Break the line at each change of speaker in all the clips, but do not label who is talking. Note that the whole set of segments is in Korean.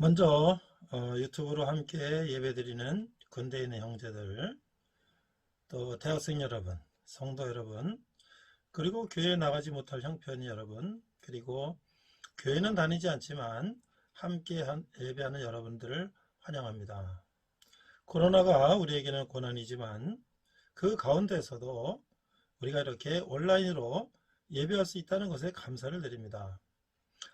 먼저 유튜브로 함께 예배드리는 군대에 있는 형제들, 또 대학생 여러분, 성도 여러분, 그리고 교회에 나가지 못할 형편이 여러분, 그리고 교회는 다니지 않지만 함께 예배하는 여러분들을 환영합니다. 코로나가 우리에게는 고난이지만 그 가운데서도 우리가 이렇게 온라인으로 예배할 수 있다는 것에 감사를 드립니다.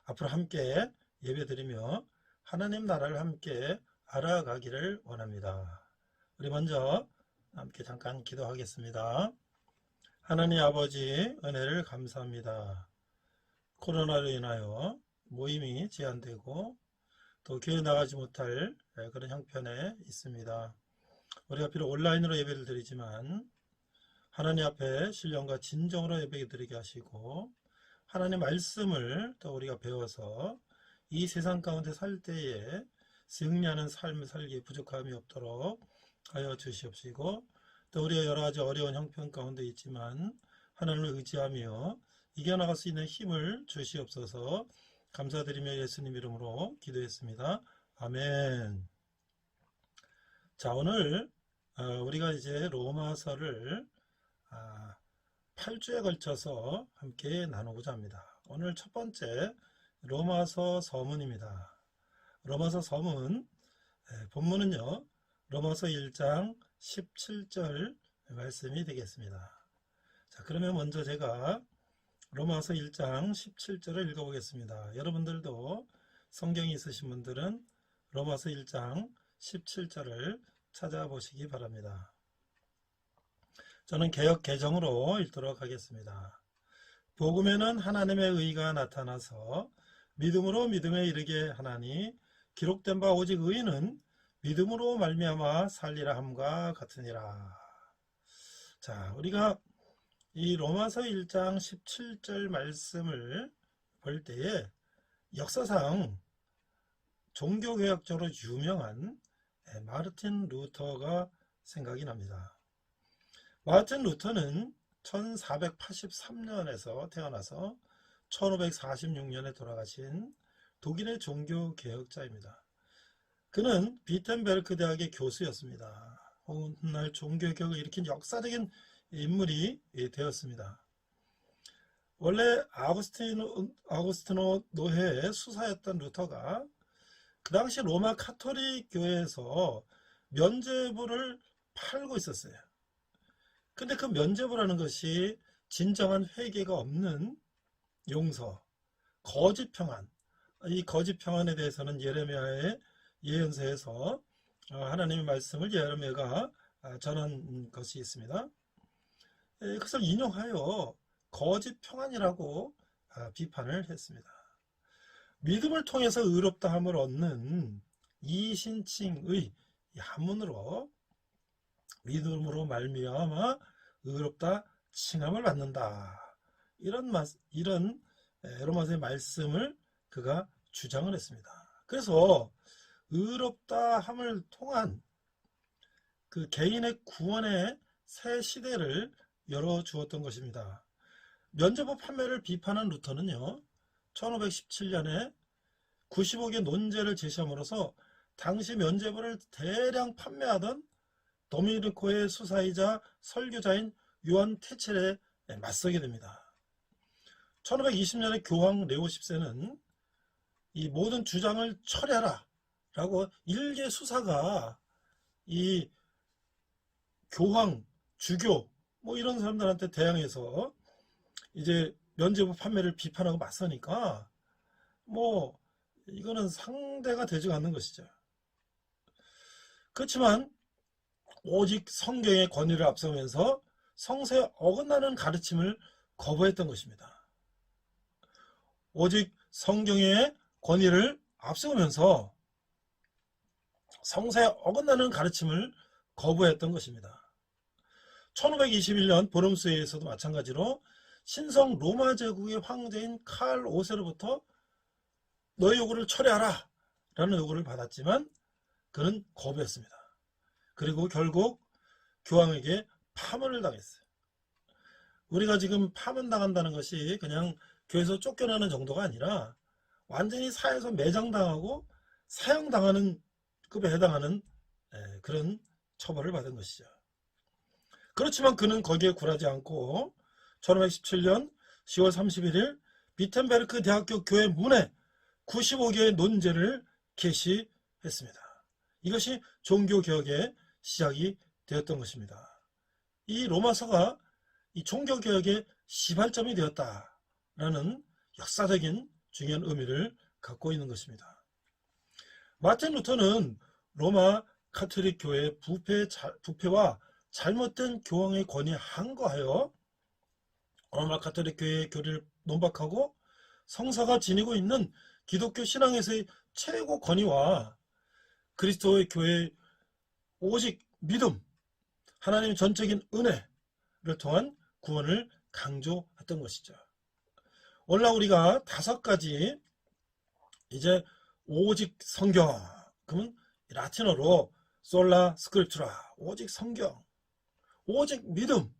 앞으로 함께 예배드리며 하나님 나라를 함께 알아가기를 원합니다. 우리 먼저 함께 잠깐 기도하겠습니다. 하나님 아버지, 은혜를 감사합니다. 코로나로 인하여 모임이 제한되고 또 교회 나가지 못할 그런 형편에 있습니다. 우리가 비록 온라인으로 예배를 드리지만 하나님 앞에 신령과 진정으로 예배 드리게 하시고 하나님 말씀을 또 우리가 배워서 이 세상 가운데 살 때에 승리하는 삶을 살기에 부족함이 없도록 하여 주시옵시고, 또 우리가 여러 가지 어려운 형편 가운데 있지만 하나님을 의지하며 이겨나갈 수 있는 힘을 주시옵소서. 감사드리며 예수님 이름으로 기도했습니다. 아멘. 자, 오늘 우리가 이제 로마서를 8주에 걸쳐서 함께 나누고자 합니다. 오늘 첫 번째 로마서 서문입니다. 로마서 서문 본문은요, 로마서 1장 17절 말씀이 되겠습니다. 자, 그러면 먼저 제가 로마서 1장 17절을 읽어보겠습니다. 여러분들도 성경이 있으신 분들은 로마서 1장 17절을 찾아보시기 바랍니다. 저는 개역 개정으로 읽도록 하겠습니다. 복음에는 하나님의 의가 나타나서 믿음으로 믿음에 이르게 하나니 기록된 바 오직 의인은 믿음으로 말미암아 살리라 함과 같으니라. 자, 우리가 이 로마서 1장 17절 말씀을 볼 때에 역사상 종교개혁적으로 유명한 마르틴 루터가 생각이 납니다. 마르틴 루터는 1483년에서 태어나서 1546년에 돌아가신 독일의 종교개혁자입니다. 그는 비텐베르크 대학의 교수였습니다. 훗날 종교개혁을 일으킨 역사적인 인물이 되었습니다. 원래 아우구스티노 노회의 수사였던 루터가 그 당시 로마 카톨릭 교회에서 면죄부를 팔고 있었어요. 근데 그 면죄부라는 것이 진정한 회개가 없는 용서, 거짓 평안, 이 거짓 평안에 대해서는 예레미야의 예언서에서 하나님의 말씀을 예레미야가 전한 것이 있습니다. 그것을 인용하여 거짓 평안이라고 비판을 했습니다. 믿음을 통해서 의롭다함을 얻는 이신칭의 한문으로 믿음으로 말미암아 의롭다 칭함을 받는다. 이런 로마서의 말씀을 그가 주장을 했습니다. 그래서 의롭다함을 통한 그 개인의 구원의 새 시대를 열어주었던 것입니다. 면죄부 판매를 비판한 루터는요, 1517년에 95개 논제를 제시함으로써 당시 면죄부를 대량 판매하던 도미니코의 수사이자 설교자인 요한 테첼에 맞서게 됩니다. 1520년에 교황 레오 10세는 이 모든 주장을 철회하라 라고 일개 수사가 이 교황, 주교 뭐 이런 사람들한테 대항해서 이제 면죄부 판매를 비판하고 맞서니까 뭐 이거는 상대가 되지 않는 것이죠. 그렇지만 오직 성경의 권위를 앞서면서 성서에 어긋나는 가르침을 거부했던 것입니다. 오직 성경의 권위를 앞세우면서 성서에 어긋나는 가르침을 거부했던 것입니다. 1521년 보름스에서도 마찬가지로 신성 로마 제국의 황제인 칼 5세로부터 너의 요구를 철회하라 라는 요구를 받았지만 그는 거부했습니다. 그리고 결국 교황에게 파문을 당했어요. 우리가 지금 파문당한다는 것이 그냥 교회에서 쫓겨나는 정도가 아니라 완전히 사회에서 매장당하고 사형당하는 급에 해당하는 그런 처벌을 받은 것이죠. 그렇지만 그는 거기에 굴하지 않고 1517년 10월 31일 비텐베르크 대학교 교회 문에 95개의 논제를 게시했습니다. 이것이 종교개혁의 시작이 되었던 것입니다. 이 로마서가 이 종교개혁의 시발점이 되었다라는 역사적인 중요한 의미를 갖고 있는 것입니다. 마틴 루터는 로마 카톨릭 교회의 부패와 잘못된 교황의 권위에 항거하여 로마 카톨릭 교회의 교리를 논박하고 성사가 지니고 있는 기독교 신앙에서의 최고 권위와 그리스도의 교회의 오직 믿음, 하나님의 전적인 은혜를 통한 구원을 강조했던 것이죠. 오늘날 우리가 5가지 이제 오직 성경, 그러면 라틴어로 솔라 스크립투라, 오직 성경, 오직 믿음,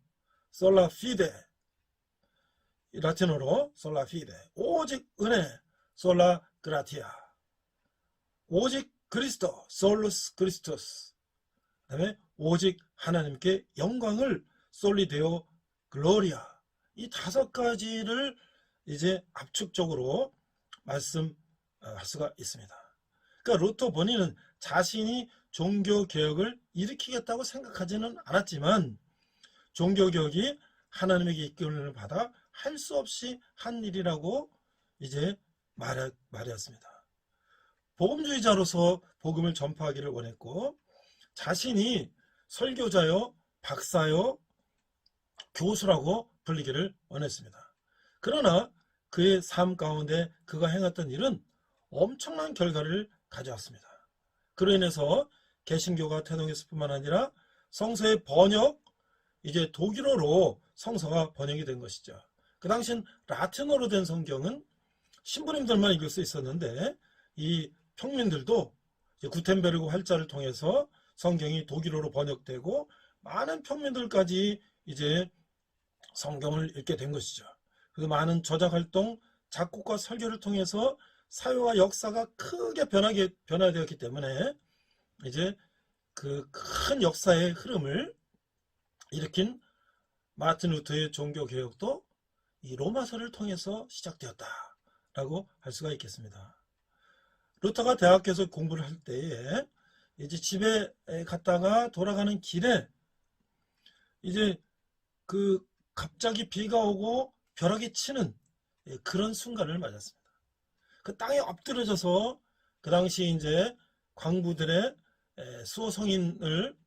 솔라 피데, 라틴어로 솔라 피데, 오직 은혜, 솔라 그라티아, 오직 그리스도, 솔루스 그리스토스, 그 다음에 오직 하나님께 영광을 솔리데오 글로리아, 이 5가지를 이제 압축적으로 말씀할 수가 있습니다. 그러니까 루터 본인은 자신이 종교개혁을 일으키겠다고 생각하지는 않았지만 종교개혁이 하나님에게 이끌림을 받아 할 수 없이 한 일이라고 이제 말했습니다. 복음주의자로서 복음을 전파하기를 원했고 자신이 설교자요, 박사요, 교수라고 불리기를 원했습니다. 그러나 그의 삶 가운데 그가 행했던 일은 엄청난 결과를 가져왔습니다. 그로 인해서 개신교가 태동했을 뿐만 아니라 성서의 번역, 이제 독일어로 성서가 번역이 된 것이죠. 그 당시엔 라틴어로 된 성경은 신부님들만 읽을 수 있었는데 이 평민들도 이제 구텐베르그 활자를 통해서 성경이 독일어로 번역되고 많은 평민들까지 이제 성경을 읽게 된 것이죠. 그래서 많은 저작활동, 작곡과 설교를 통해서 사회와 역사가 크게 변화되었기 때문에 이제 그 큰 역사의 흐름을 일으킨 마틴 루터의 종교개혁도 이 로마서를 통해서 시작되었다라고 할 수가 있겠습니다. 루터가 대학교에서 공부를 할 때에 이제 집에 갔다가 돌아가는 길에 이제 그 갑자기 비가 오고 벼락이 치는 그런 순간을 맞았습니다. 그 땅에 엎드려져서 그 당시 이제 광부들의 수호 성인을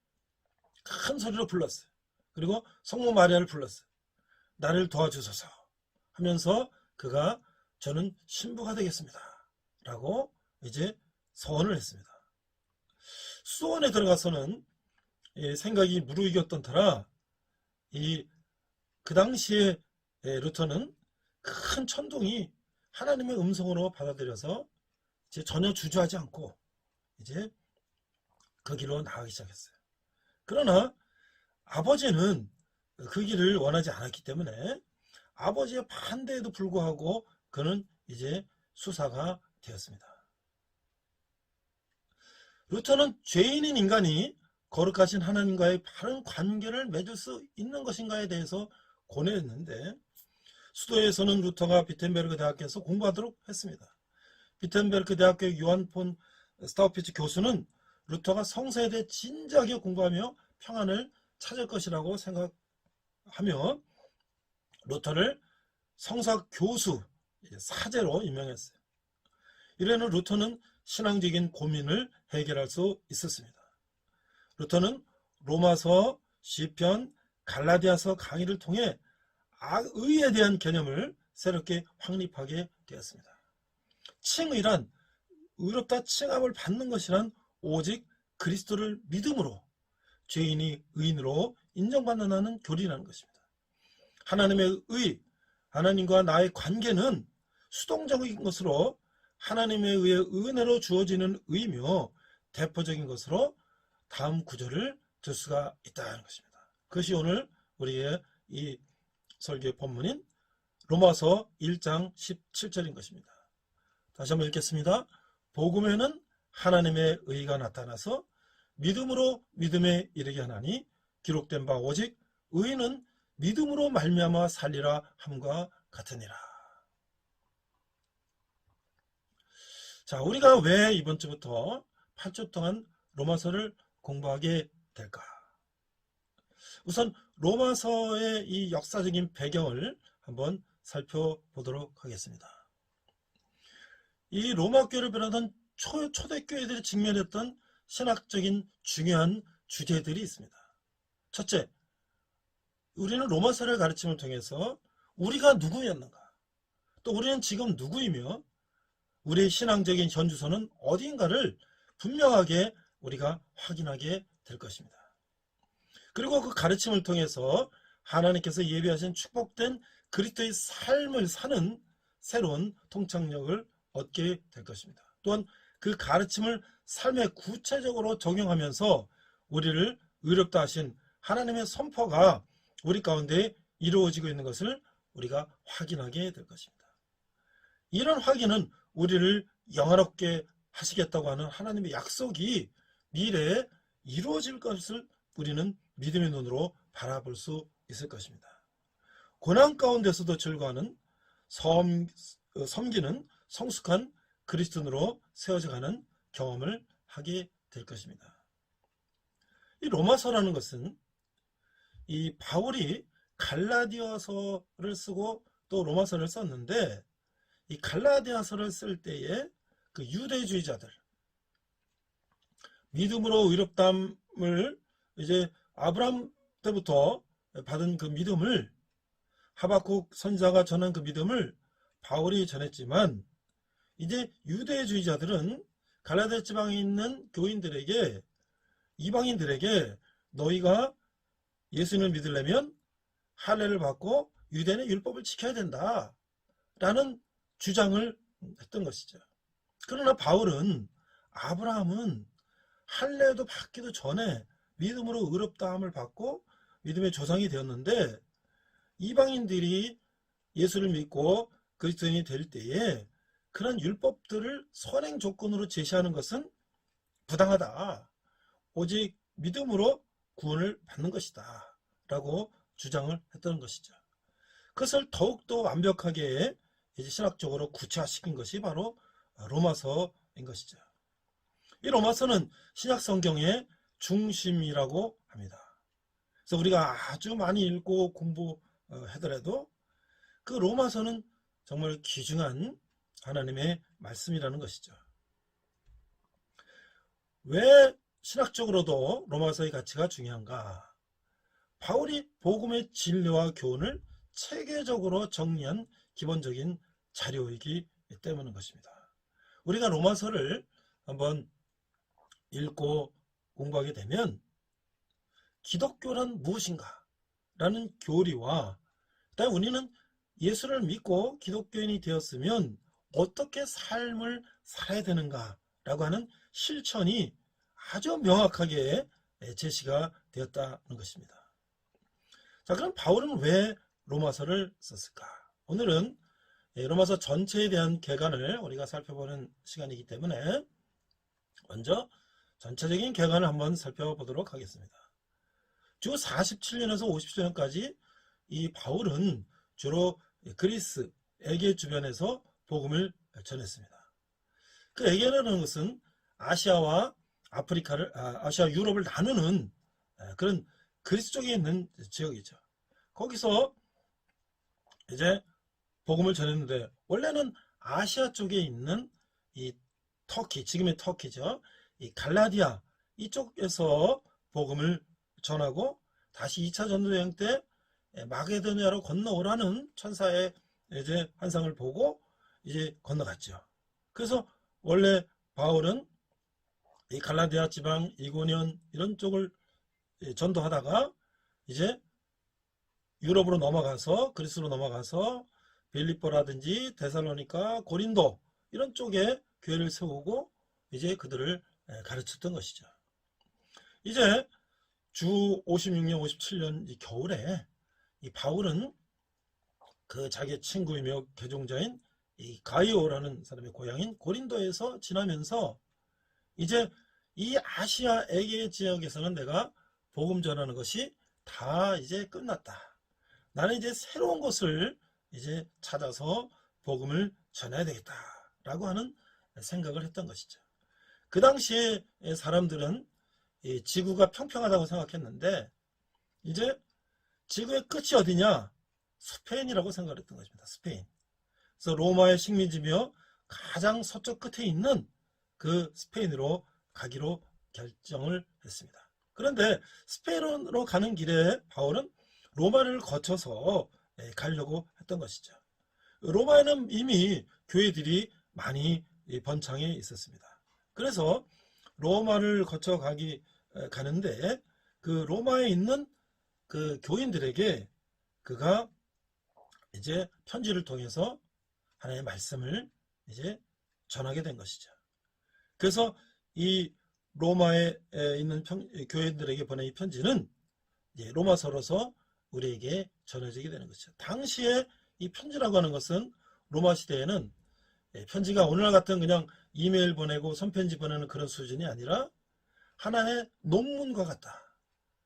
큰 소리로 불렀어요. 그리고 성모 마리아를 불렀어요. 나를 도와주소서 하면서 그가 저는 신부가 되겠습니다. 라고 이제 서원을 했습니다. 수원에 들어가서는 생각이 무르익었던 터라 그 당시에 루터는 큰 천둥이 하나님의 음성으로 받아들여서 이제 전혀 주저하지 않고 이제 그 길로 나가기 시작했어요. 그러나 아버지는 그 길을 원하지 않았기 때문에 아버지의 반대에도 불구하고 그는 이제 수사가 되었습니다. 루터는 죄인인 인간이 거룩하신 하나님과의 바른 관계를 맺을 수 있는 것인가에 대해서 고뇌했는데 수도에서는 루터가 비텐베르크 대학교에서 공부하도록 했습니다. 비텐베르크 대학교의 요한 폰 스타우피츠 교수는 루터가 성서에 대해 진지하게 공부하며 평안을 찾을 것이라고 생각하며 루터를 성서 교수, 사제로 임명했어요. 이래는 루터는 신앙적인 고민을 해결할 수 있었습니다. 루터는 로마서, 시편, 갈라디아서 강의를 통해 의에 대한 개념을 새롭게 확립하게 되었습니다. 칭의란 의롭다 칭함을 받는 것이란 오직 그리스도를 믿음으로 죄인이 의인으로 인정받는다는 교리라는 것입니다. 하나님의 의, 하나님과 나의 관계는 수동적인 것으로 하나님에 의해 은혜로 주어지는 의이며 대표적인 것으로 다음 구절을 들 수가 있다는 것입니다. 그것이 오늘 우리의 이 설교의 본문인 로마서 1장 17절인 것입니다. 다시 한번 읽겠습니다. 복음에는 하나님의 의가 나타나서 믿음으로 믿음에 이르게 하나니 기록된 바 오직 의인은 믿음으로 말미암아 살리라 함과 같으니라. 자, 우리가 왜 이번 주부터 8주 동안 로마서를 공부하게 될까? 우선 로마서의 이 역사적인 배경을 한번 살펴보도록 하겠습니다. 이 로마 교회를 비롯한 초대교회들이 직면했던 신학적인 중요한 주제들이 있습니다. 첫째, 우리는 로마서를 가르침을 통해서 우리가 누구였는가, 또 우리는 지금 누구이며 우리의 신앙적인 현주소는 어디인가를 분명하게 우리가 확인하게 될 것입니다. 그리고 그 가르침을 통해서 하나님께서 예비하신 축복된 그리스도의 삶을 사는 새로운 통찰력을 얻게 될 것입니다. 또한 그 가르침을 삶에 구체적으로 적용하면서 우리를 의롭다 하신 하나님의 선포가 우리 가운데 이루어지고 있는 것을 우리가 확인하게 될 것입니다. 이런 확인은 우리를 영화롭게 하시겠다고 하는 하나님의 약속이 미래에 이루어질 것을 우리는 믿음의 눈으로 바라볼 수 있을 것입니다. 고난 가운데서도 즐거워하는 섬기는 성숙한 그리스도인으로 세워져가는 경험을 하게 될 것입니다. 이 로마서라는 것은 이 바울이 갈라디아서를 쓰고 또 로마서를 썼는데, 이 갈라디아서를 쓸 때에 그 유대주의자들, 믿음으로 의롭다함을 이제 아브라함 때부터 받은 그 믿음을, 하박국 선지자가 전한 그 믿음을 바울이 전했지만, 이제 유대주의자들은 갈라디아 지방에 있는 교인들에게, 이방인들에게 너희가 예수님을 믿으려면 할례를 받고 유대인의 율법을 지켜야 된다 라는 주장을 했던 것이죠. 그러나 바울은 아브라함은 할례도 받기도 전에 믿음으로 의롭다함을 받고 믿음의 조상이 되었는데, 이방인들이 예수를 믿고 그리스도인이 될 때에 그런 율법들을 선행 조건으로 제시하는 것은 부당하다. 오직 믿음으로 구원을 받는 것이다 라고 주장을 했던 것이죠. 그것을 더욱더 완벽하게 이제 신학적으로 구체화시킨 것이 바로 로마서인 것이죠. 이 로마서는 신약 성경의 중심이라고 합니다. 그래서 우리가 아주 많이 읽고 공부하더라도 그 로마서는 정말 귀중한 하나님의 말씀이라는 것이죠. 왜 신학적으로도 로마서의 가치가 중요한가? 바울이 복음의 진리와 교훈을 체계적으로 정리한 기본적인 자료이기 때문인 것입니다. 우리가 로마서를 한번 읽고 공부하게 되면 기독교란 무엇인가 라는 교리와, 그다음에 우리는 예수를 믿고 기독교인이 되었으면 어떻게 삶을 살아야 되는가 라고 하는 실천이 아주 명확하게 제시가 되었다는 것입니다. 자, 그럼 바울은 왜 로마서를 썼을까? 오늘은 로마서 전체에 대한 개관을 우리가 살펴보는 시간이기 때문에 먼저 전체적인 개관을 한번 살펴보도록 하겠습니다. 주 47년에서 50년까지 이 바울은 주로 그리스, 에게 주변에서 복음을 전했습니다. 그 에게라는 것은 아시아와 아시아 유럽을 나누는 그런 그리스 쪽에 있는 지역이죠. 거기서 이제 복음을 전했는데, 원래는 아시아 쪽에 있는 이 터키, 지금의 터키죠. 이 갈라디아 이쪽에서 복음을 전하고 다시 2차 전도여행 때 마게도니아로 건너오라는 천사의 이제 환상을 보고 이제 건너갔죠. 그래서 원래 바울은 이 갈라디아 지방, 이고니온 이런 쪽을 전도하다가 이제 유럽으로 넘어가서, 그리스로 넘어가서 빌립보라든지 데살로니가, 고린도 이런 쪽에 교회를 세우고 이제 그들을 가르쳤던 것이죠. 이제 주 56년, 57년 이 겨울에 이 바울은 그 자기의 친구이며 개종자인 이 가이오라는 사람의 고향인 고린도에서 지나면서 이제 이 아시아 에게 지역에서는 내가 복음 전하는 것이 다 이제 끝났다. 나는 이제 새로운 것을 이제 찾아서 복음을 전해야 되겠다라고 하는 생각을 했던 것이죠. 그 당시에 사람들은 지구가 평평하다고 생각했는데 이제 지구의 끝이 어디냐? 스페인이라고 생각을 했던 것입니다. 스페인. 그래서 로마의 식민지며 가장 서쪽 끝에 있는 그 스페인으로 가기로 결정을 했습니다. 그런데 스페인으로 가는 길에 바울은 로마를 거쳐서 가려고 했던 것이죠. 로마에는 이미 교회들이 많이 번창해 있었습니다. 그래서 로마를 거쳐 가는데 그 로마에 있는 그 교인들에게 그가 이제 편지를 통해서 하나님의 말씀을 이제 전하게 된 것이죠. 그래서 이 로마에 있는 교인들에게 보낸 이 편지는 로마서로서 우리에게 전해지게 되는 것이죠. 당시에 이 편지라고 하는 것은 로마 시대에는 편지가 오늘날 같은 그냥 이메일 보내고 손편지 보내는 그런 수준이 아니라 하나의 논문과 같다.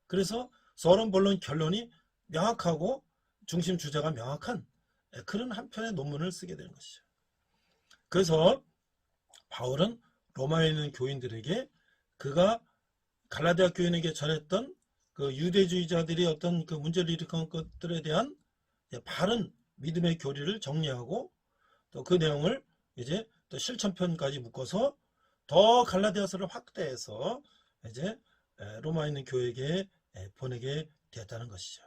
그래서 서론, 본론, 결론이 명확하고 중심 주제가 명확한 그런 한 편의 논문을 쓰게 되는 것이죠. 그래서 바울은 로마에 있는 교인들에게 그가 갈라디아 교인에게 전했던 그 유대주의자들이 어떤 그 문제를 일으킨 것들에 대한 바른 믿음의 교리를 정리하고 또 그 내용을 이제 또 실천편까지 묶어서 더 갈라디아서를 확대해서 이제 로마에 있는 교회에게 보내게 되었다는 것이죠.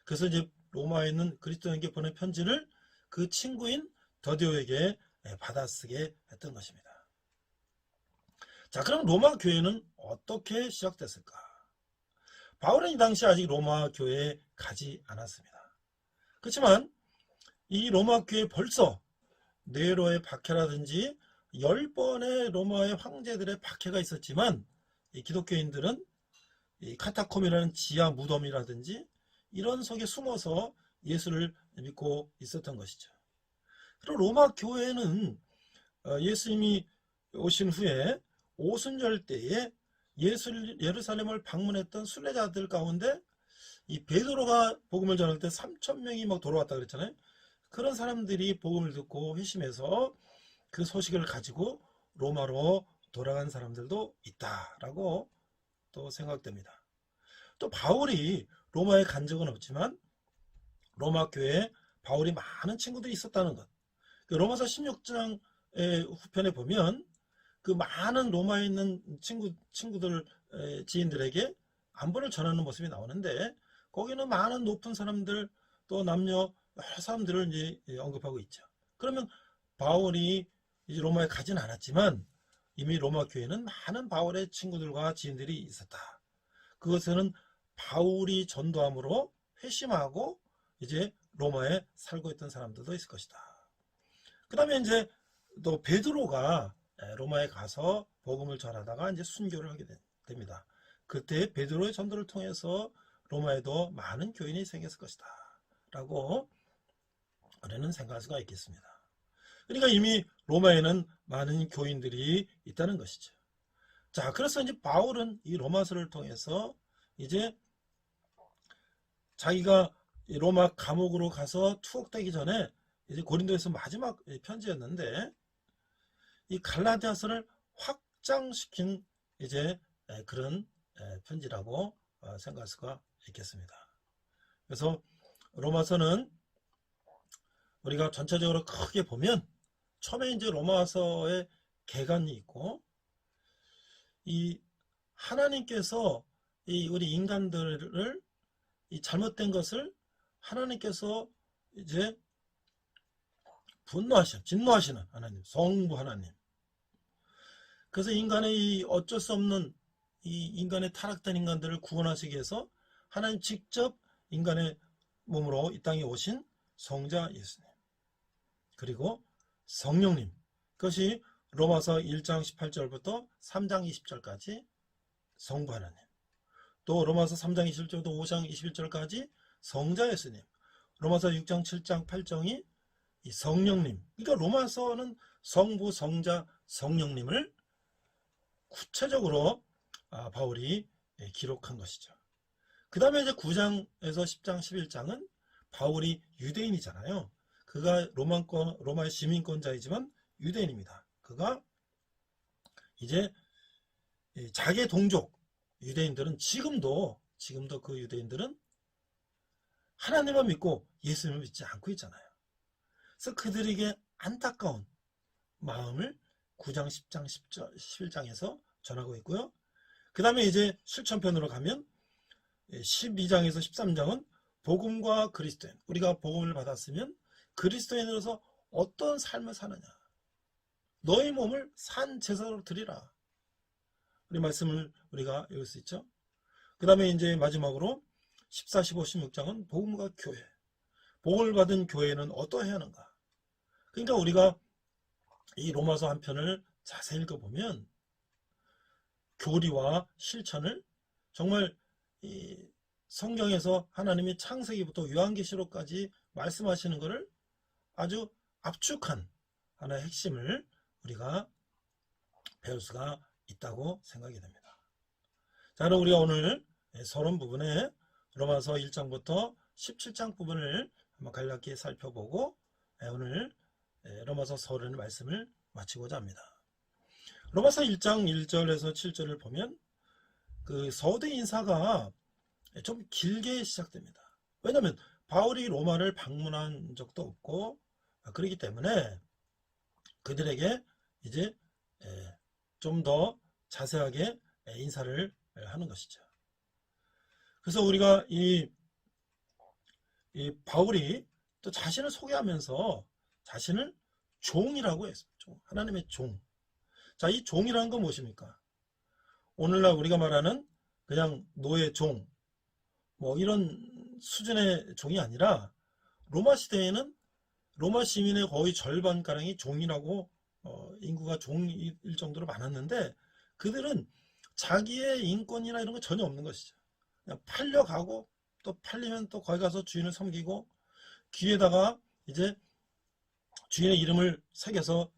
그래서 이제 로마에 있는 그리스도인에게 보낸 편지를 그 친구인 더디오에게 받아쓰게 했던 것입니다. 자, 그럼 로마 교회는 어떻게 시작됐을까? 바울은 이 당시 아직 로마 교회에 가지 않았습니다. 그렇지만 이 로마 교회에 벌써 네로의 박해라든지 10번의 로마의 황제들의 박해가 있었지만 이 기독교인들은 이 카타콤이라는 지하 무덤이라든지 이런 속에 숨어서 예수를 믿고 있었던 것이죠. 그리고 로마 교회는 예수님이 오신 후에 오순절 때에 예루살렘을 방문했던 순례자들 가운데 이 베드로가 복음을 전할 때 3,000명이 막 돌아왔다 그랬잖아요. 그런 사람들이 복음을 듣고 회심해서 그 소식을 가지고 로마로 돌아간 사람들도 있다라고 또 생각됩니다. 또 바울이 로마에 간 적은 없지만 로마 교회에 바울이 많은 친구들이 있었다는 것. 로마서 16장 후편에 보면 그 많은 로마에 있는 친구들, 지인들에게 안부를 전하는 모습이 나오는데 거기는 많은 높은 사람들 또 남녀 여러 사람들을 이제 언급하고 있죠. 그러면 바울이 이제 로마에 가진 않았지만 이미 로마 교회는 많은 바울의 친구들과 지인들이 있었다. 그것은 바울이 전도함으로 회심하고 이제 로마에 살고 있던 사람들도 있을 것이다. 그 다음에 이제 또 베드로가 로마에 가서 복음을 전하다가 이제 순교를 하게 됩니다. 그때 베드로의 전도를 통해서 로마에도 많은 교인이 생겼을 것이다. 라고 우리는 생각할 수가 있겠습니다. 그러니까 이미 로마에는 많은 교인들이 있다는 것이죠. 자, 그래서 이제 바울은 이 로마서를 통해서 이제 자기가 로마 감옥으로 가서 투옥되기 전에 이제 고린도에서 마지막 편지였는데 이 갈라디아서를 확장시킨 이제 그런 편지라고 생각할 수가 있겠습니다. 그래서 로마서는 우리가 전체적으로 크게 보면 처음에 이제 로마서의 개관이 있고 이 하나님께서 이 우리 인간들을 이 잘못된 것을 하나님께서 이제 진노하시는 하나님, 성부 하나님. 그래서 인간의 이 어쩔 수 없는 이 인간의 타락된 인간들을 구원하시기 위해서 하나님 직접 인간의 몸으로 이 땅에 오신 성자 예수님. 그리고 성령님. 그것이 로마서 1장 18절부터 3장 20절까지 성부 하나님. 또 로마서 3장 21절부터 5장 21절까지 성자 예수님. 로마서 6장 7장 8장이 이 성령님. 그러니까 로마서는 성부, 성자, 성령님을 구체적으로 바울이 기록한 것이죠. 그 다음에 이제 9장에서 10장, 11장은 바울이 유대인이잖아요. 그가 로마의 시민권자이지만 유대인입니다. 그가 이제 자기의 동족 유대인들은 지금도 그 유대인들은 하나님만 믿고 예수님을 믿지 않고 있잖아요. 그래서 그들에게 안타까운 마음을 9장, 10장, 11장에서 전하고 있고요. 그 다음에 이제 실천편으로 가면 12장에서 13장은 복음과 그리스도인, 우리가 복음을 받았으면 그리스도인으로서 어떤 삶을 사느냐, 너의 몸을 산 제사로 드리라, 우리 말씀을 우리가 읽을 수 있죠. 그 다음에 이제 마지막으로 14, 15, 16장은 복음과 교회, 복음을 받은 교회는 어떠해야 하는가. 그러니까 우리가 이 로마서 한 편을 자세히 읽어보면 교리와 실천을 정말 이 성경에서 하나님이 창세기부터 요한계시록까지 말씀하시는 것을 아주 압축한 하나의 핵심을 우리가 배울 수가 있다고 생각이 됩니다. 자, 그럼 우리가 오늘 서론 부분에 로마서 1장부터 17장 부분을 한번 간략히 살펴보고 오늘 로마서 서론의 말씀을 마치고자 합니다. 로마서 1장 1절에서 7절을 보면 그 서두 인사가 좀 길게 시작됩니다. 왜냐하면 바울이 로마를 방문한 적도 없고 그렇기 때문에 그들에게 이제 좀 더 자세하게 인사를 하는 것이죠. 그래서 우리가 이 바울이 또 자신을 소개하면서 자신을 종이라고 했습니다. 하나님의 종. 자, 이 종이라는 건 무엇입니까? 오늘날 우리가 말하는 그냥 노예 종, 뭐 이런 수준의 종이 아니라 로마 시대에는 로마 시민의 거의 절반가량이 종이라고 인구가 종일 정도로 많았는데 그들은 자기의 인권이나 이런 거 전혀 없는 것이죠. 그냥 팔려가고 또 팔리면 또 거기 가서 주인을 섬기고 귀에다가 이제 주인의 이름을 새겨서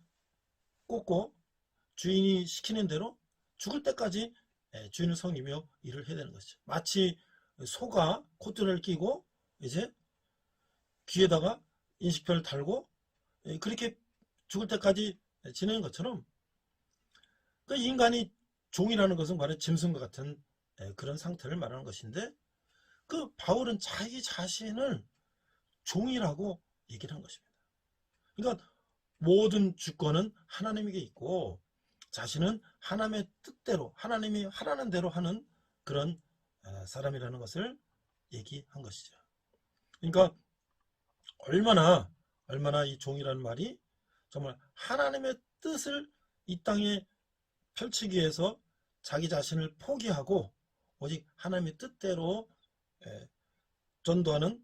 꽂고 주인이 시키는 대로 죽을 때까지 주인을 섬기며 일을 해야 되는 것이죠. 마치 소가 콧줄을 끼고 이제 귀에다가 인식표를 달고 그렇게 죽을 때까지 지내는 것처럼 그 인간이 종이라는 것은 바로 짐승과 같은 그런 상태를 말하는 것인데 그 바울은 자기 자신을 종이라고 얘기를 한 것입니다. 그러니까 모든 주권은 하나님에게 있고 자신은 하나님의 뜻대로 하나님이 하라는 대로 하는 그런 사람이라는 것을 얘기한 것이죠. 그러니까 얼마나 이 종이라는 말이 정말 하나님의 뜻을 이 땅에 펼치기 위해서 자기 자신을 포기하고 오직 하나님의 뜻대로 전도하는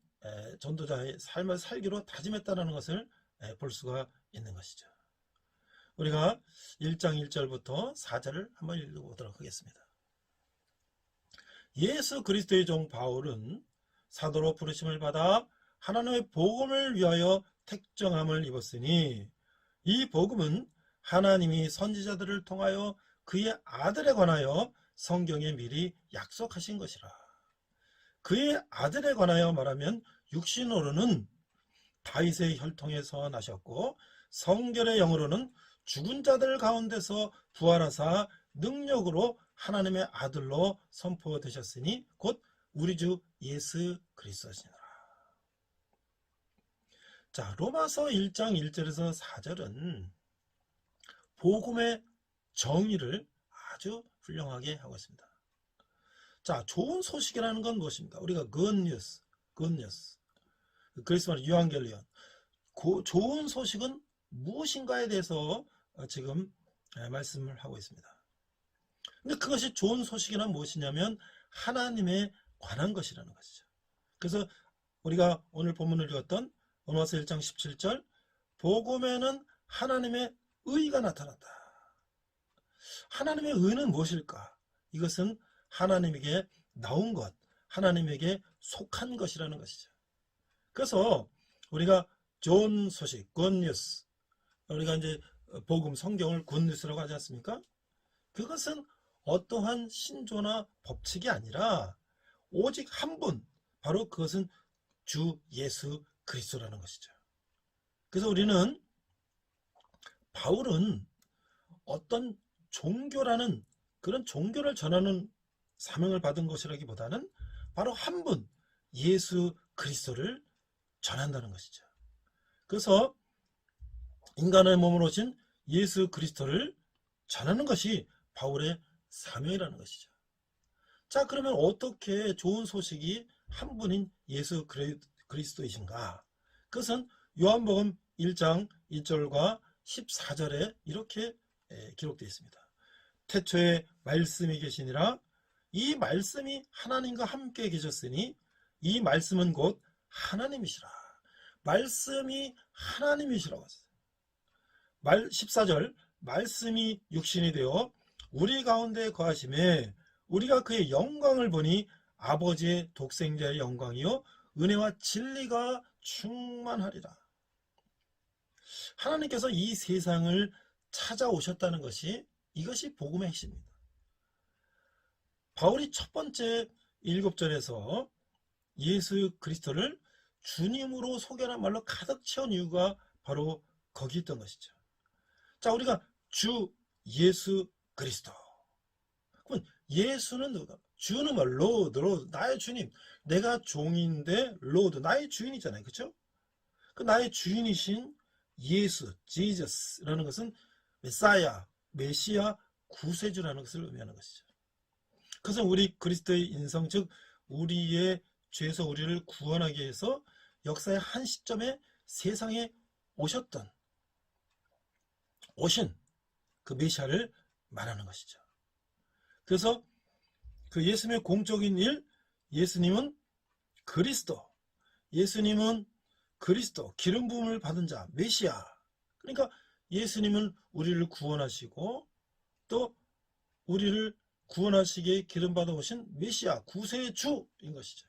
전도자의 삶을 살기로 다짐했다는 것을 볼 수가 있는 것이죠. 우리가 1장 1절부터 4절을 한번 읽어보도록 하겠습니다. 예수 그리스도의 종 바울은 사도로 부르심을 받아 하나님의 복음을 위하여 택정함을 입었으니 이 복음은 하나님이 선지자들을 통하여 그의 아들에 관하여 성경에 미리 약속하신 것이라. 그의 아들에 관하여 말하면 육신으로는 다윗의 혈통에서 나셨고 성결의 영으로는 죽은 자들 가운데서 부활하사 능력으로 하나님의 아들로 선포되셨으니 곧 우리 주 예수 그리스도시니라. 자, 로마서 1장 1절에서 4절은 복음의 정의를 아주 훌륭하게 하고 있습니다. 자, 좋은 소식이라는 건 무엇입니까? 우리가 good news, 그리스 말로 유앙겔리온, 좋은 소식은 무엇인가에 대해서 지금 말씀을 하고 있습니다. 근데 그것이 좋은 소식이란 무엇이냐면 하나님에 관한 것이라는 것이죠. 그래서 우리가 오늘 본문을 읽었던 로마서 1장 17절 복음에는 하나님의 의가 나타났다. 하나님의 의는 무엇일까? 이것은 하나님에게 나온 것, 하나님에게 속한 것이라는 것이죠. 그래서 우리가 좋은 소식, 굿뉴스, 우리가 이제 복음, 성경을 굿뉴스라고 하지 않습니까? 그것은 어떠한 신조나 법칙이 아니라 오직 한 분, 바로 그것은 주 예수 그리스도라는 것이죠. 그래서 우리는 바울은 어떤 종교라는 그런 종교를 전하는 사명을 받은 것이라기보다는 바로 한 분, 예수 그리스도를 전한다는 것이죠. 그래서 인간의 몸으로 오신 예수 그리스도를 전하는 것이 바울의 사명이라는 것이죠. 자, 그러면 어떻게 좋은 소식이 한 분인 예수 그리스도이신가? 그것은 요한복음 1장 1절과 14절에 이렇게 기록되어 있습니다. 태초에 말씀이 계시니라. 이 말씀이 하나님과 함께 계셨으니 이 말씀은 곧 하나님이시라. 말씀이 하나님이시라고 했어요. 14절 말씀이 육신이 되어 우리 가운데 거하심에 우리가 그의 영광을 보니 아버지의 독생자의 영광이요 은혜와 진리가 충만하리라. 하나님께서 이 세상을 찾아오셨다는 것이 이것이 복음의 핵심입니다. 바울이 첫 번째 7절에서 예수 그리스도를 주님으로 소개하는 말로 가득 채운 이유가 바로 거기 있던 것이죠. 자, 우리가 주 예수 그리스도. 그럼 예수는 누가? 주는 뭐 로드, 나의 주님. 내가 종인데 로드, 나의 주인이잖아요. 그렇죠? 그 나의 주인이신 예수, 지저스라는 것은 메사야, 메시아, 구세주라는 것을 의미하는 것이죠. 그것은 우리 그리스도의 인성, 즉 우리의 죄에서 우리를 구원하기 위해서 역사의 한 시점에 세상에 오신 그 메시아를 말하는 것이죠. 그래서 그 예수님의 공적인 일, 예수님은 그리스도, 기름 부음을 받은 자, 메시아. 그러니까 예수님은 우리를 구원하시고 또 우리를 구원하시기에 기름 받아 오신 메시아, 구세주인 것이죠.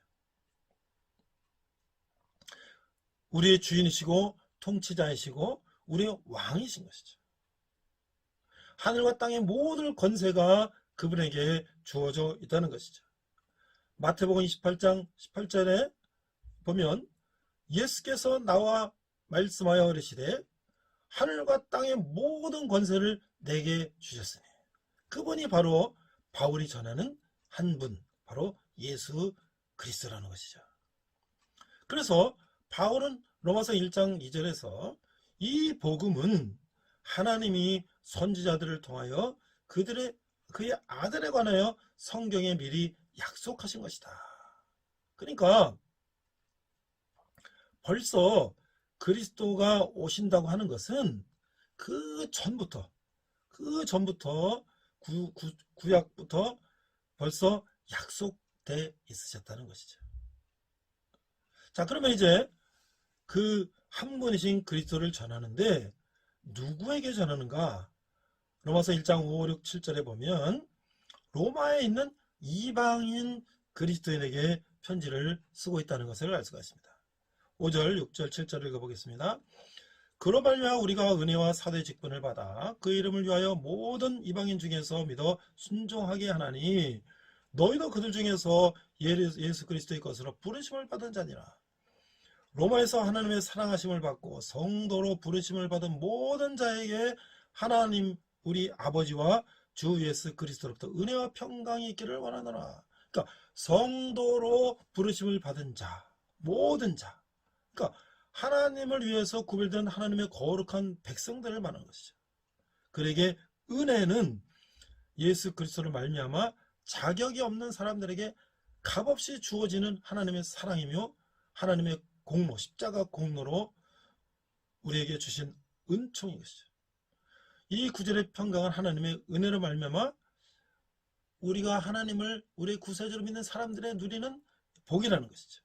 우리의 주인이시고 통치자이시고 우리의 왕이신 것이죠. 하늘과 땅의 모든 권세가 그분에게 주어져 있다는 것이죠. 마태복음 28장 18절에 보면 예수께서 나와 말씀하여 이르시되 하늘과 땅의 모든 권세를 내게 주셨으니, 그분이 바로 바울이 전하는 한 분, 바로 예수 그리스도라는 것이죠. 그래서 바울은 로마서 1장 2절에서 이 복음은 하나님이 선지자들을 통하여 그의 아들에 관하여 성경에 미리 약속하신 것이다. 그러니까 벌써 그리스도가 오신다고 하는 것은 그 전부터 구약부터 벌써 약속돼 있으셨다는 것이죠. 자, 그러면 이제 그 한 분이신 그리스도를 전하는데 누구에게 전하는가? 로마서 1장 5, 6, 7절에 보면 로마에 있는 이방인 그리스도인에게 편지를 쓰고 있다는 것을 알 수가 있습니다. 5절, 6절, 7절을 읽어보겠습니다. 그로 말미암아 우리가 은혜와 사도의 직분을 받아 그 이름을 위하여 모든 이방인 중에서 믿어 순종하게 하나니 너희도 그들 중에서 예수 그리스도의 것으로 부르심을 받은 자니라. 로마에서 하나님의 사랑하심을 받고 성도로 부르심을 받은 모든 자에게 하나님 우리 아버지와 주 예수 그리스도로부터 은혜와 평강이 있기를 원하노라. 그러니까 성도로 부르심을 받은 자, 모든 자, 그러니까 하나님을 위해서 구별된 하나님의 거룩한 백성들을 말하는 것이죠. 그에게 은혜는 예수 그리스도를 말미암아 자격이 없는 사람들에게 값없이 주어지는 하나님의 사랑이며 하나님의 공로, 십자가 공로로 우리에게 주신 은총인 것이죠. 이 구절의 평강은 하나님의 은혜로 말미암아 우리가 하나님을 우리의 구세주로 믿는 사람들의 누리는 복이라는 것이죠.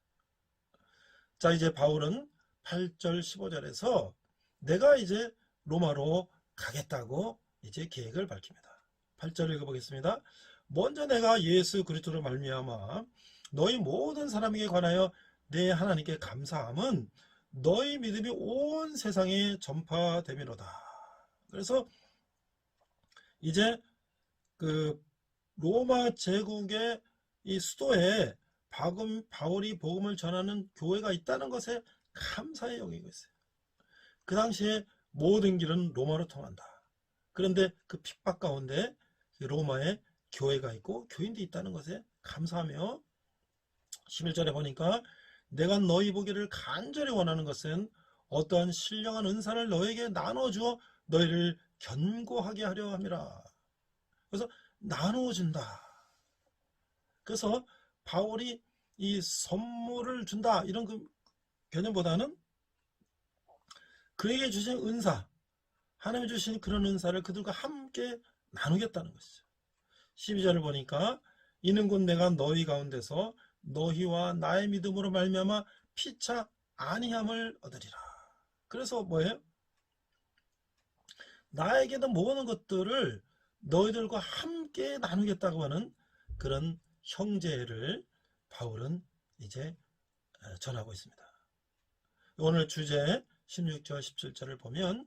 자, 이제 바울은 8절 15절에서 내가 이제 로마로 가겠다고 이제 계획을 밝힙니다. 8절 읽어보겠습니다. 먼저 내가 예수 그리스도로 말미암아 너희 모든 사람에게 관하여 내 하나님께 감사함은 너희 믿음이 온 세상에 전파되미로다. 그래서 이제 그 로마 제국의 이 수도에 바울이 복음을 전하는 교회가 있다는 것에 감사히 여기고 있어요. 그 당시에 모든 길은 로마로 통한다. 그런데 그 핍박 가운데 로마에 교회가 있고 교인들이 있다는 것에 감사하며 11절에 보니까 내가 너희 보기를 간절히 원하는 것은 어떠한 신령한 은사를 너에게 나눠주어 너희를 견고하게 하려 함이라. 그래서 나눠준다. 그래서 바울이 이 선물을 준다 이런 그 개념보다는 그에게 주신 은사, 하나님이 주신 그런 은사를 그들과 함께 나누겠다는 것이죠. 12절을 보니까 이는 곧 내가 너희 가운데서 너희와 나의 믿음으로 말미암아 피차 아니함을 얻으리라. 그래서 뭐예요? 나에게도 모든 것들을 너희들과 함께 나누겠다고 하는 그런 형제를 바울은 이제 전하고 있습니다. 오늘 주제 16절 17절을 보면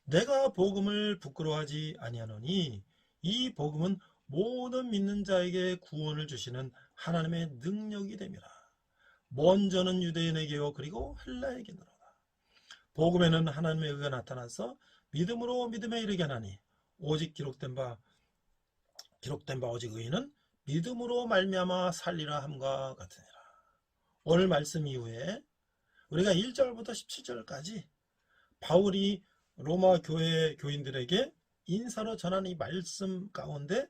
내가 복음을 부끄러워하지 아니하노니 이 복음은 모든 믿는 자에게 구원을 주시는 하나님의 능력이 됨이라. 먼저는 유대인에게요 그리고 헬라에게로다. 복음에는 하나님의 의가 나타나서 믿음으로 믿음에 이르게 하나니 오직 기록된 바 오직 의인은 믿음으로 말미암아 살리라 함과 같으니라. 오늘 말씀 이후에 우리가 1절부터 17절까지 바울이 로마 교회 교인들에게 인사로 전하는 이 말씀 가운데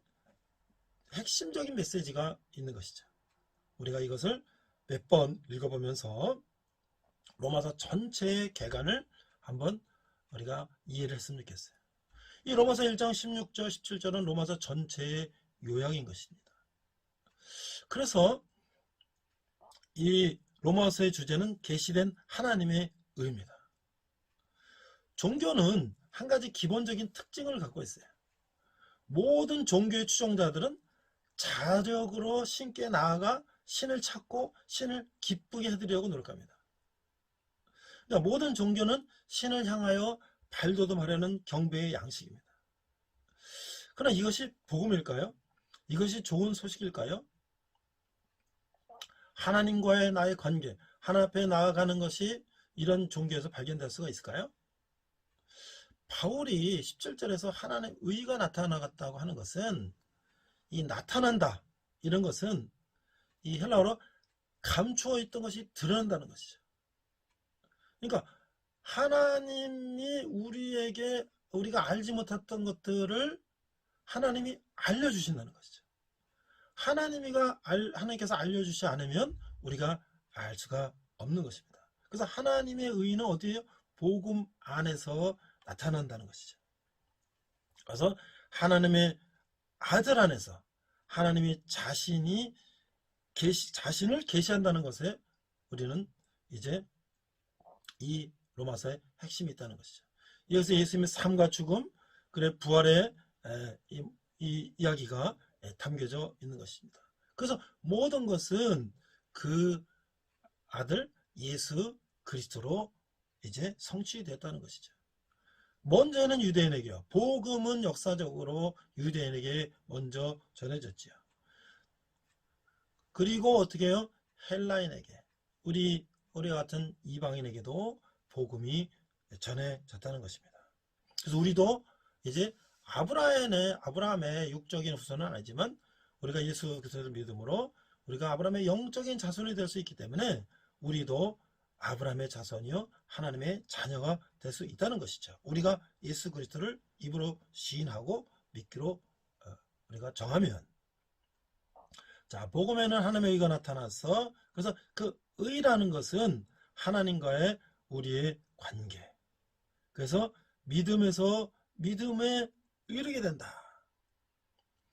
핵심적인 메시지가 있는 것이죠. 우리가 이것을 몇 번 읽어보면서 로마서 전체의 개관을 한번 우리가 이해를 했으면 좋겠어요. 이 로마서 1장 16절 17절은 로마서 전체의 요약인 것입니다. 그래서 이 로마서의 주제는 계시된 하나님의 의입니다. 종교는 한 가지 기본적인 특징을 갖고 있어요. 모든 종교의 추종자들은 자력으로 신께 나아가 신을 찾고 신을 기쁘게 해드리려고 노력합니다. 그러니까 모든 종교는 신을 향하여 발돋움하려는 경배의 양식입니다. 그러나 이것이 복음일까요? 이것이 좋은 소식일까요? 하나님과의 나의 관계, 하나님 앞에 나아가는 것이 이런 종교에서 발견될 수가 있을까요? 바울이 17절에서 하나님의 의가 나타나갔다고 하는 것은 이 나타난다 이런 것은 이 헬라어로 감추어 있던 것이 드러난다는 것이죠. 그러니까 하나님이 우리에게 우리가 알지 못했던 것들을 하나님이 알려주신다는 것이죠. 하나님께서 알려주지 않으면 우리가 알 수가 없는 것입니다. 그래서 하나님의 의는 어디에요? 복음 안에서 나타난다는 것이죠. 그래서 하나님의 아들 안에서 하나님이 자신을 계시한다는 것에 우리는 이제 이 로마서의 핵심이 있다는 것이죠. 여기서 예수님의 삶과 죽음, 그래 부활의 이 이야기가 담겨져 있는 것입니다. 그래서 모든 것은 그 아들 예수 그리스도로 이제 성취됐다는 것이죠. 먼저는 유대인에게요. 복음은 역사적으로 유대인에게 먼저 전해졌지요. 그리고 어떻게 해요? 헬라인에게, 우리 같은 이방인에게도 복음이 전해졌다는 것입니다. 그래서 우리도 이제 아브라함의 육적인 후손은 아니지만 우리가 예수 그리스도를 믿음으로 우리가 아브라함의 영적인 자손이 될 수 있기 때문에 우리도 아브라함의 자손이요 하나님의 자녀가 될 수 있다는 것이죠. 우리가 예수 그리스도를 입으로 시인하고 믿기로 우리가 정하면, 자, 복음에는 하나님의 의가 나타나서, 그래서 그 의라는 것은 하나님과의 우리의 관계, 그래서 믿음에서 믿음에 이르게 된다.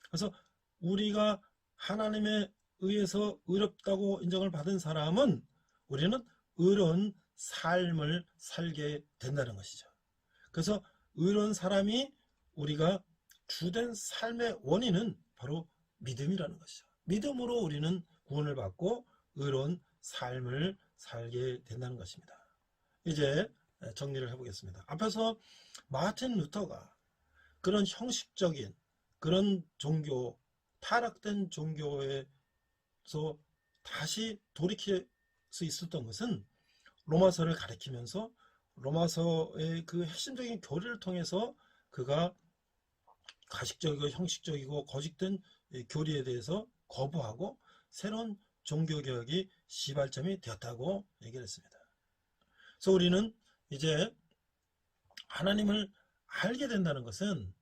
그래서 우리가 하나님에 의해서 의롭다고 인정을 받은 사람은 우리는 의로운 삶을 살게 된다는 것이죠. 그래서 의로운 사람이 우리가 주된 삶의 원인은 바로 믿음이라는 것이죠. 믿음으로 우리는 구원을 받고 의로운 삶을 살게 된다는 것입니다. 이제 정리를 해보겠습니다. 앞에서 마틴 루터가 그런 형식적인 그런 종교, 타락된 종교에서 다시 돌이킬 수 있었던 것은 로마서를 가리키면서 로마서의 그 핵심적인 교리를 통해서 그가 가식적이고 형식적이고 거짓된 교리에 대해서 거부하고 새로운 종교개혁이 시발점이 되었다고 얘기를 했습니다. 그래서 우리는 이제 하나님을 알게 된다는 것은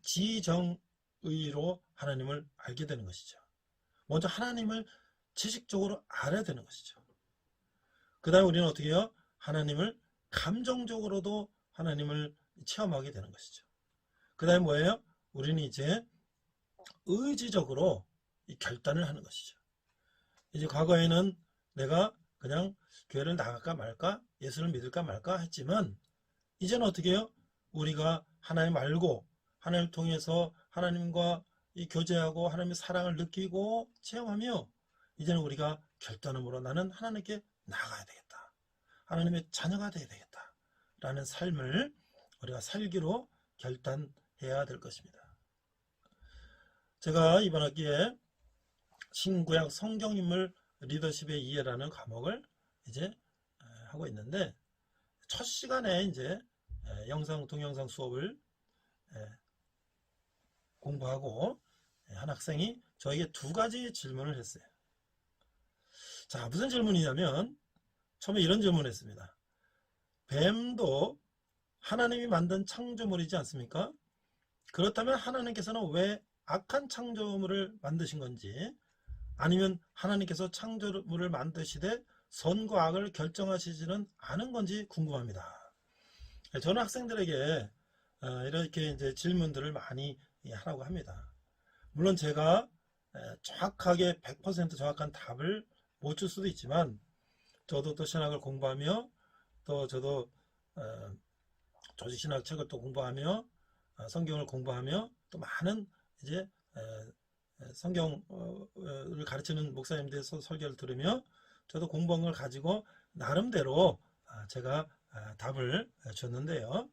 지정의로 하나님을 알게 되는 것이죠. 먼저 하나님을 지식적으로 알아야 되는 것이죠. 그 다음에 우리는 어떻게 해요? 하나님을 감정적으로도 하나님을 체험하게 되는 것이죠. 그 다음에 뭐예요? 우리는 이제 의지적으로 이 결단을 하는 것이죠. 이제 과거에는 내가 그냥 교회를 나갈까 말까, 예수를 믿을까 말까 했지만 이제는 어떻게 해요? 우리가 하나님 알고 하나님을 통해서 하나님과 이 교제하고 하나님의 사랑을 느끼고 체험하며 이제는 우리가 결단함으로 나는 하나님께 나아가야 되겠다. 하나님의 자녀가 되어야 되겠다. 라는 삶을 우리가 살기로 결단해야 될 것입니다. 제가 이번 학기에 신구약 성경인물 리더십의 이해라는 과목을 이제 하고 있는데 첫 시간에 이제 동영상 수업을 공부하고 한 학생이 저에게 두 가지 질문을 했어요. 자, 무슨 질문이냐면 처음에 이런 질문을 했습니다. 뱀도 하나님이 만든 창조물이지 않습니까? 그렇다면 하나님께서는 왜 악한 창조물을 만드신 건지 아니면 하나님께서 창조물을 만드시되 선과 악을 결정하시지는 않은 건지 궁금합니다. 저는 학생들에게 이렇게 이제 질문들을 많이 하라고 합니다. 물론 제가 정확하게 100% 정확한 답을 못 줄 수도 있지만 저도 또 신학을 공부하며 또 저도 조직신학 책을 또 공부하며 성경을 공부하며 또 많은 이제 성경을 가르치는 목사님들의 설교를 들으며 저도 공부한 걸 가지고 나름대로 제가 답을 줬는데요.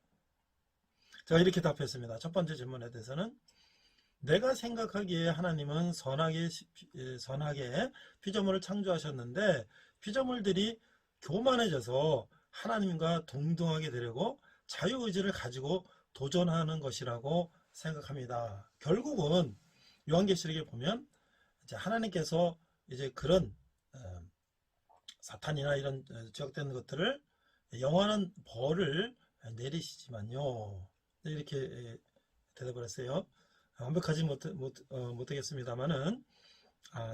제가 이렇게 답했습니다. 첫 번째 질문에 대해서는 내가 생각하기에 하나님은 선하게 피조물을 창조하셨는데 피조물들이 교만해져서 하나님과 동등하게 되려고 자유의지를 가지고 도전하는 것이라고 생각합니다. 결국은 요한계시록에 보면 이제 하나님께서 이제 그런 사탄이나 이런 죄악된 것들을 영원한 벌을 내리시지만요. 이렇게 대답을 했어요. 완벽하지 못하겠습니다만은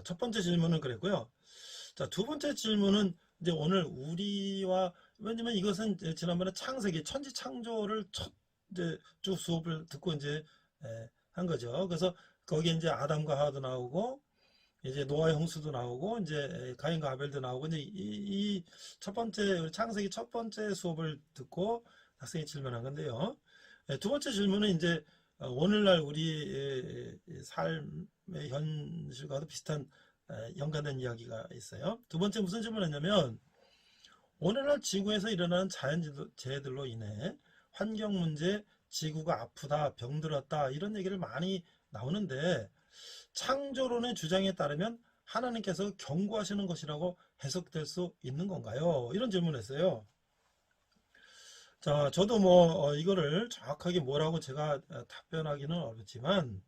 첫 번째 질문은 그랬고요. 자, 두 번째 질문은 이제 오늘 우리와 왜냐면 이것은 지난번에 창세기 천지창조를 이제 쭉 수업을 듣고 이제 한 거죠. 그래서 거기에 이제 아담과 하와도 나오고 이제 노아의 홍수도 나오고 이제 가인과 아벨도 나오고 이제 이 첫 번째 창세기 첫 번째 수업을 듣고 학생이 질문한 건데요. 두 번째 질문은 이제 오늘날 우리 삶의 현실과도 비슷한 연관된 이야기가 있어요. 두 번째 무슨 질문을 했냐면 오늘날 지구에서 일어나는 자연재해들로 인해 환경 문제, 지구가 아프다, 병들었다 이런 얘기를 많이 나오는데 창조론의 주장에 따르면 하나님께서 경고하시는 것이라고 해석될 수 있는 건가요? 이런 질문을 했어요. 자, 저도 이거를 정확하게 뭐라고 제가 답변하기는 어렵지만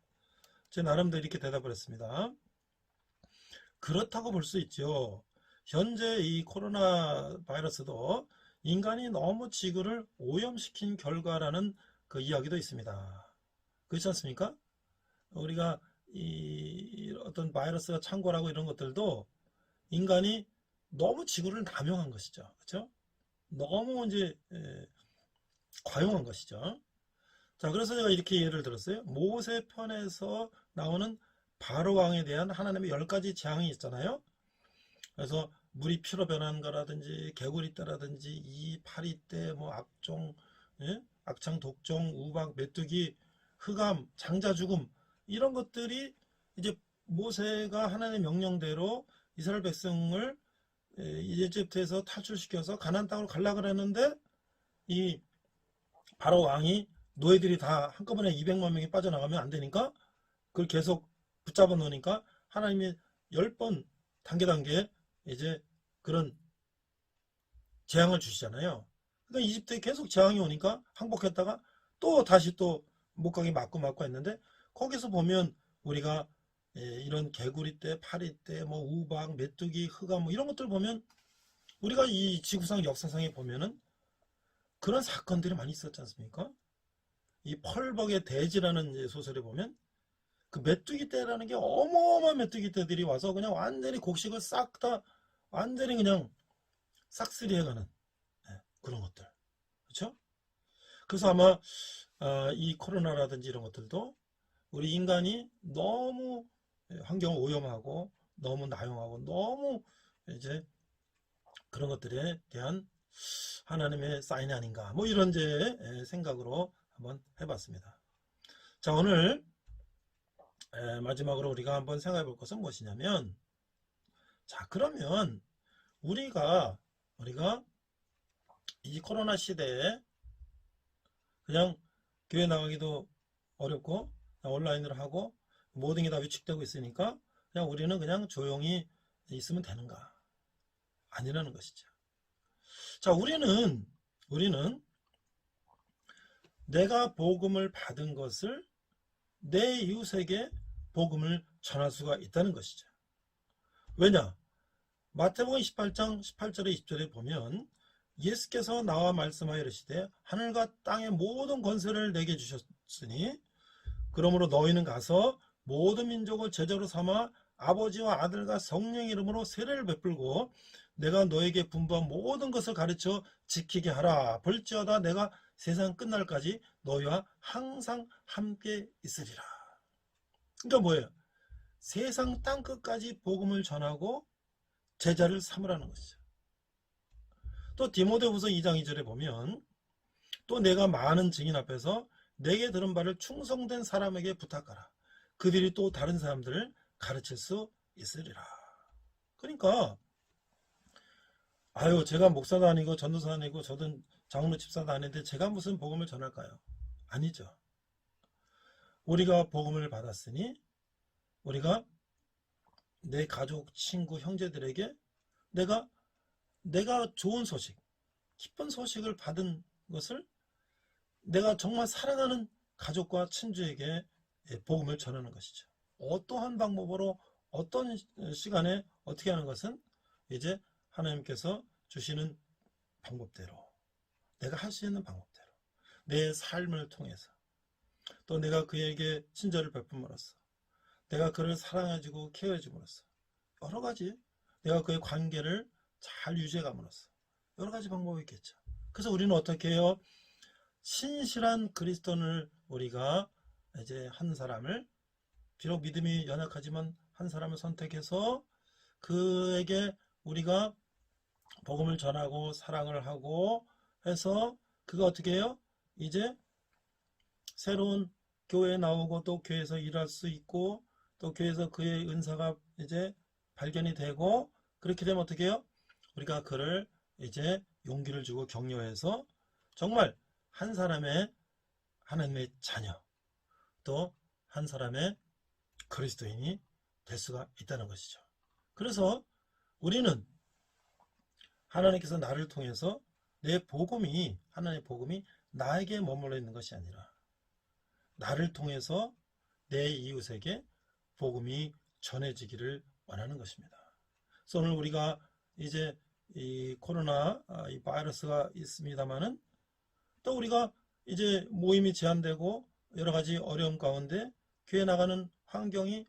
제 나름대로 이렇게 대답을 했습니다. 그렇다고 볼 수 있죠. 현재 이 코로나 바이러스도 인간이 너무 지구를 오염시킨 결과라는 그 이야기도 있습니다. 그렇지 않습니까? 우리가 이 어떤 바이러스가 창궐하고 이런 것들도 인간이 너무 지구를 남용한 것이죠. 그렇죠? 너무 이제 과용한 것이죠. 자, 그래서 제가 이렇게 예를 들었어요. 모세편에서 나오는 바로 왕에 대한 하나님의 10가지 재앙이 있잖아요. 그래서 물이 피로 변하는 거라든지 개구리 떼라든지 이 파리 떼, 악종, 악창, 독종, 우박, 메뚜기, 흑암, 장자 죽음 이런 것들이 이제 모세가 하나님의 명령대로 이스라엘 백성을 이집트에서 탈출시켜서 가나안 땅으로 가려고 했는데 이 바로 왕이 노예들이 다 한꺼번에 200만 명이 빠져나가면 안 되니까 그걸 계속 붙잡아 놓으니까 하나님이 10번 단계 이제 그런 재앙을 주시잖아요. 그러니까 이집트에 계속 재앙이 오니까 항복했다가 또 다시 또 못가게 맞고 했는데, 거기서 보면 우리가 이런 개구리 떼, 파리 떼, 뭐 우박, 메뚜기, 흑암 뭐 이런 것들 보면 우리가 이 지구상 역사상에 보면은 그런 사건들이 많이 있었지 않습니까? 이 펄벅의 대지라는 소설에 보면 그 메뚜기 떼라는 게 어마어마한 메뚜기 떼들이 와서 그냥 완전히 곡식을 싹 다 완전히 그냥 싹쓸이해가는 그런 것들, 그렇죠? 그래서 아마 이 코로나라든지 이런 것들도 우리 인간이 너무 환경을 오염하고 너무 나용하고 너무 이제 그런 것들에 대한 하나님의 사인이 아닌가, 뭐 이런 제 생각으로 한번 해봤습니다. 자, 오늘 마지막으로 우리가 한번 생각해 볼 것은 무엇이냐면, 자, 그러면 우리가 이 코로나 시대에 그냥 교회 나가기도 어렵고 온라인으로 하고 모든 게 다 위축되고 있으니까 그냥 우리는 그냥 조용히 있으면 되는가? 아니라는 것이죠. 자, 우리는 내가 복음을 받은 것을 내 이웃에게 복음을 전할 수가 있다는 것이죠. 왜냐? 마태복음 18장 18절에 20절에 보면 예수께서 나와 말씀하여 이르시되 하늘과 땅의 모든 권세를 내게 주셨으니 그러므로 너희는 가서 모든 민족을 제자로 삼아 아버지와 아들과 성령 이름으로 세례를 베풀고 내가 너에게 분부한 모든 것을 가르쳐 지키게 하라. 볼지어다 내가 세상 끝날까지 너희와 항상 함께 있으리라. 그러니까 뭐예요? 세상 땅끝까지 복음을 전하고 제자를 삼으라는 것이죠. 또 디모데후서 2장 2절에 보면 또 내가 많은 증인 앞에서 내게 들은 바를 충성된 사람에게 부탁하라. 그들이 또 다른 사람들을 가르칠 수 있으리라. 그러니까 제가 목사도 아니고 전도사도 아니고 저도 장로 집사도 아닌데 제가 무슨 복음을 전할까요? 아니죠. 우리가 복음을 받았으니 우리가 내 가족, 친구, 형제들에게 내가 좋은 소식, 기쁜 소식을 받은 것을 내가 정말 사랑하는 가족과 친구에게 복음을 전하는 것이죠. 어떠한 방법으로 어떤 시간에 어떻게 하는 것은 이제 하나님께서 주시는 방법대로, 내가 할 수 있는 방법대로, 내 삶을 통해서, 또 내가 그에게 친절을 베품으로써, 내가 그를 사랑해주고 케어해줌으로써, 여러 가지 내가 그의 관계를 잘 유지해감으로써 여러 가지 방법이 있겠죠. 그래서 우리는 어떻게 해요? 신실한 그리스도인을 우리가 이제 한 사람을, 비록 믿음이 연약하지만 한 사람을 선택해서 그에게 우리가 복음을 전하고 사랑을 하고 해서 그가 어떻게 해요? 이제 새로운 교회에 나오고 또 교회에서 일할 수 있고 또 교회에서 그의 은사가 이제 발견이 되고, 그렇게 되면 어떻게 해요? 우리가 그를 이제 용기를 주고 격려해서 정말 한 사람의 하나님의 자녀, 또 한 사람의 그리스도인이 될 수가 있다는 것이죠. 그래서 우리는 하나님께서 나를 통해서 하나님의 복음이 나에게 머물러 있는 것이 아니라 나를 통해서 내 이웃에게 복음이 전해지기를 원하는 것입니다. 그래서 오늘 우리가 이제 이 코로나 이 바이러스가 있습니다만은 또 우리가 이제 모임이 제한되고 여러 가지 어려움 가운데 교회 나가는 환경이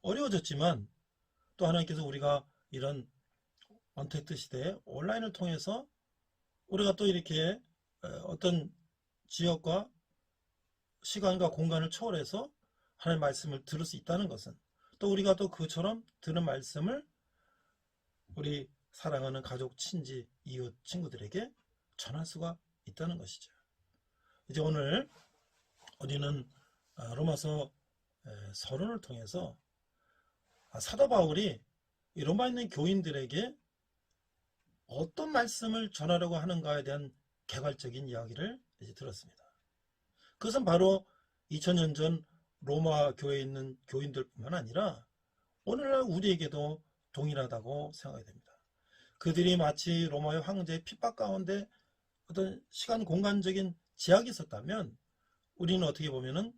어려워졌지만 또 하나님께서 우리가 이런 언택트 시대에 온라인을 통해서 우리가 또 이렇게 어떤 지역과 시간과 공간을 초월해서 하나님의 말씀을 들을 수 있다는 것은, 또 우리가 또 그처럼 들은 말씀을 우리 사랑하는 가족, 친지, 이웃, 친구들에게 전할 수가 있다는 것이죠. 이제 오늘 우리는 로마서 서론을 통해서 사도 바울이 이 로마에 있는 교인들에게 어떤 말씀을 전하려고 하는가에 대한 개괄적인 이야기를 이제 들었습니다. 그것은 바로 2000년 전 로마 교회에 있는 교인들뿐만 아니라 오늘날 우리에게도 동일하다고 생각이 됩니다. 그들이 마치 로마의 황제의 핍박 가운데 어떤 시간 공간적인 제약이 있었다면 우리는 어떻게 보면은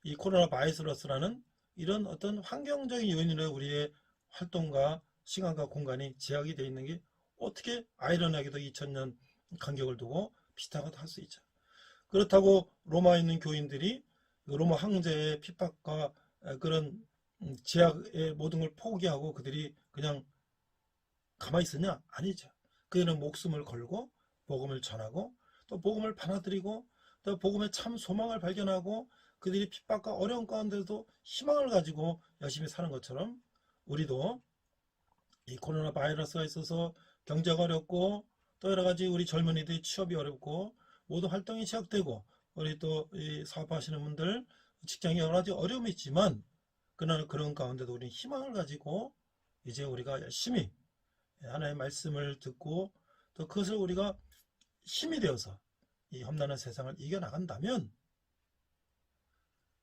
이 코로나 바이러스라는 이런 어떤 환경적인 요인으로 우리의 활동과 시간과 공간이 제약이 되어 있는 게 어떻게 아이러니하게도 2000년 간격을 두고 비슷하다고 할 수 있죠. 그렇다고 로마에 있는 교인들이 로마 황제의 핍박과 그런 제약의 모든 걸 포기하고 그들이 그냥 가만히 있었냐? 아니죠. 그들은 목숨을 걸고 복음을 전하고 또 복음을 받아들이고 또 복음의 참 소망을 발견하고 그들이 핍박과 어려운 가운데도 희망을 가지고 열심히 사는 것처럼 우리도 이 코로나 바이러스가 있어서 경제가 어렵고 또 여러 가지 우리 젊은이들이 취업이 어렵고 모든 활동이 제약되고 우리 또 이 사업하시는 분들 직장에 여러 가지 어려움이 있지만 그러나 그런 가운데도 우리는 희망을 가지고 이제 우리가 열심히 하나님의 말씀을 듣고 또 그것을 우리가 힘이 되어서 이 험난한 세상을 이겨나간다면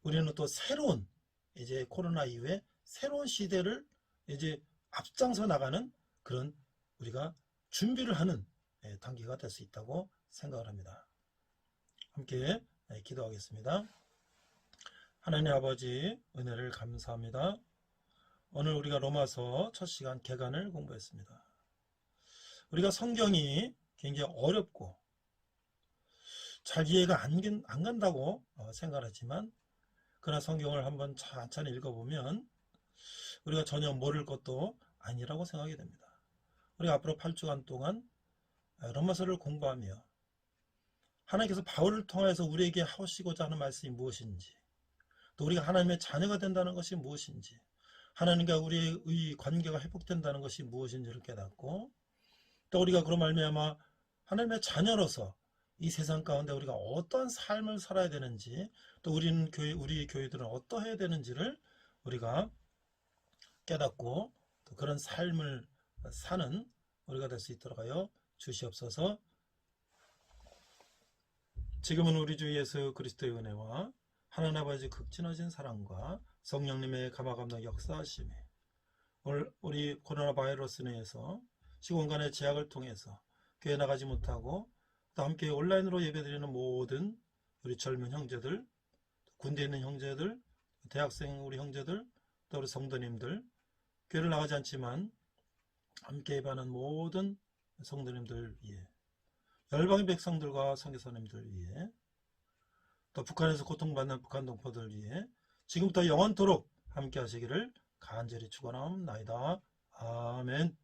우리는 또 새로운 이제 코로나 이후에 새로운 시대를 이제 앞장서 나가는 그런 우리가 준비를 하는 단계가 될 수 있다고 생각을 합니다. 함께 기도하겠습니다. 하나님 아버지 은혜를 감사합니다. 오늘 우리가 로마서 첫 시간 개간을 공부했습니다. 우리가 성경이 굉장히 어렵고 잘 이해가 안 간다고 생각하지만 그러나 성경을 한번 천천히 읽어보면 우리가 전혀 모를 것도 아니라고 생각이 됩니다. 우리가 앞으로 8주간 동안 로마서를 공부하며 하나님께서 바울을 통해서 우리에게 하시고자 하는 말씀이 무엇인지 또 우리가 하나님의 자녀가 된다는 것이 무엇인지 하나님과 우리의 의 관계가 회복된다는 것이 무엇인지를 깨닫고 또 우리가 그런 말미암아 하나님의 자녀로서 이 세상 가운데 우리가 어떤 삶을 살아야 되는지 또 우리 교회들은 어떠해야 되는지를 우리가 깨닫고 또 그런 삶을 사는 우리가 될 수 있도록 하여 주시옵소서. 지금은 우리 주 예수 그리스도의 은혜와 하나님 아버지 극진하신 사랑과 성령님의 감화감동 역사하심이 오늘 우리 코로나 바이러스로 인해서 시공간의 제약을 통해서 교회 나가지 못하고 또 함께 온라인으로 예배드리는 모든 우리 젊은 형제들, 군대에 있는 형제들, 대학생 우리 형제들, 또 우리 성도님들, 교회를 나가지 않지만 함께 예배하는 모든 성도님들 위해 열방의 백성들과 선교사님들 위해 또 북한에서 고통받는 북한 동포들 위해 지금부터 영원토록 함께 하시기를 간절히 축원하옵나이다. 아멘.